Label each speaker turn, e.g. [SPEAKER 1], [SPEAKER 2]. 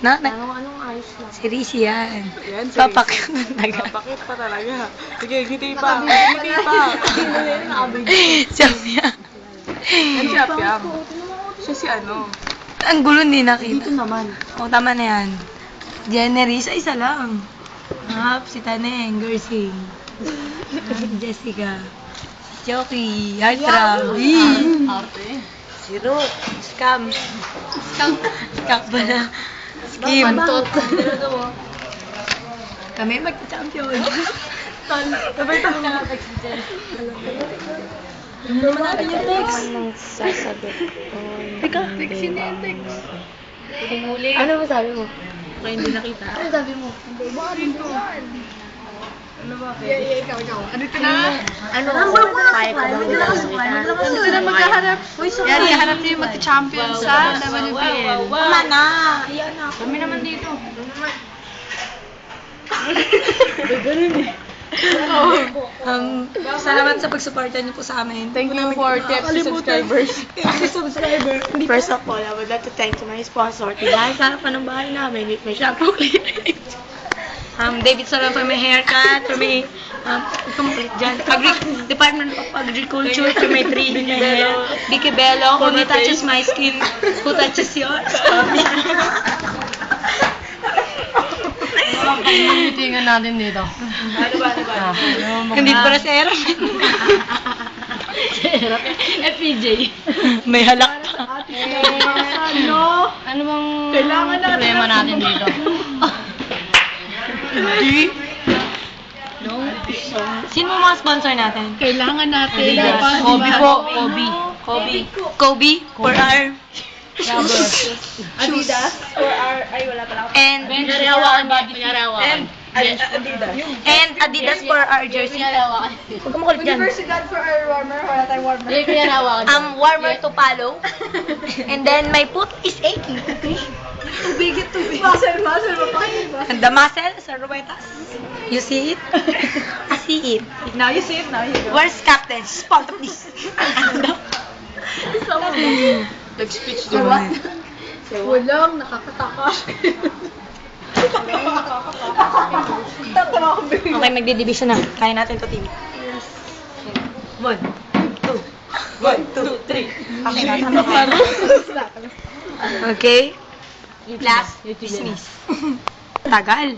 [SPEAKER 1] Anong ayos lang?
[SPEAKER 2] Si Rizzy yan.
[SPEAKER 3] Yan, si
[SPEAKER 2] Papakit na taga.
[SPEAKER 3] Papakit pa talaga. Sige, ngiti pa. Ngiti pa.
[SPEAKER 2] Siyempre.
[SPEAKER 3] Yan si Apiam. Siya si ano.
[SPEAKER 2] Ang gulo, hindi nakita.
[SPEAKER 1] Dito naman.
[SPEAKER 2] O, tama na yan. Jennery, isa lang. Si Taneng, Gersing. Jessica. Si Joki. Hatra.
[SPEAKER 1] Arte.
[SPEAKER 2] Si Ruth. Scam. Scam pa na. Skim.
[SPEAKER 1] Mantot.
[SPEAKER 2] Kami magka-champion.
[SPEAKER 3] Sabay tayo.
[SPEAKER 2] Ano naman natin yung text?
[SPEAKER 1] Anong sasagot ko?
[SPEAKER 2] Teka, text yun yung text.
[SPEAKER 1] Ano ba sabi mo?
[SPEAKER 3] Kaya hindi nakita.
[SPEAKER 1] Ano sabi mo?
[SPEAKER 3] Ano ba? Ikaw. Ano ito na?
[SPEAKER 1] Ano? Kaya ko bang dito sa
[SPEAKER 3] Ito na magkaharap. Yan, iharap niyo yung magka-champion sa WPL.
[SPEAKER 2] Tama na. Ayan na.
[SPEAKER 3] Kami naman dito.
[SPEAKER 2] Salamat sa pagsuporta niyo po sa amin.
[SPEAKER 3] Thank you for TFC subscribers.
[SPEAKER 1] First of all, I would like to thank to my sponsor. Dahil sa harapan ng bahay namin, may shampoo cleaning.
[SPEAKER 2] David Sola for my haircut, for my complete dyan. Department of Agriculture for my training na hair. Vicky Bello, who touches my skin, who touches yours.
[SPEAKER 1] Pagmitingan natin dito.
[SPEAKER 3] Ano ba?
[SPEAKER 2] Hindi para sa hair.
[SPEAKER 1] FPJ.
[SPEAKER 2] May halak pa.
[SPEAKER 1] Ano bang
[SPEAKER 3] Kailangan natin
[SPEAKER 1] problema natin dito?
[SPEAKER 2] Hindi. Sino mo mga sponsor natin?
[SPEAKER 3] Kailangan natin.
[SPEAKER 2] Kobe po. Kobe for our
[SPEAKER 3] Adidas or our... Ay, wala pala ako.
[SPEAKER 2] and Adidas for our jersey. Huwag ka makulit dyan.
[SPEAKER 3] Universidad for our warmer. Wala tayong warmer.
[SPEAKER 2] Warmer to follow. And then my foot is aching.
[SPEAKER 3] Tubig. Muscle. Mapakita.
[SPEAKER 2] And the muscle sa ruetas. You see it? I see it.
[SPEAKER 3] Now you see it. Now you go.
[SPEAKER 2] Where's Captain? Sponsor please.
[SPEAKER 3] Nag-speech
[SPEAKER 2] Diba?
[SPEAKER 3] Walang nakakataka. Tatawa ko ba?
[SPEAKER 2] Okay, magdi-division na. Kaya natin to, team.
[SPEAKER 3] Yes.
[SPEAKER 2] 1, 2.
[SPEAKER 3] 1, 2, 3.
[SPEAKER 2] Okay, Okay? Last, dismiss. Tagal.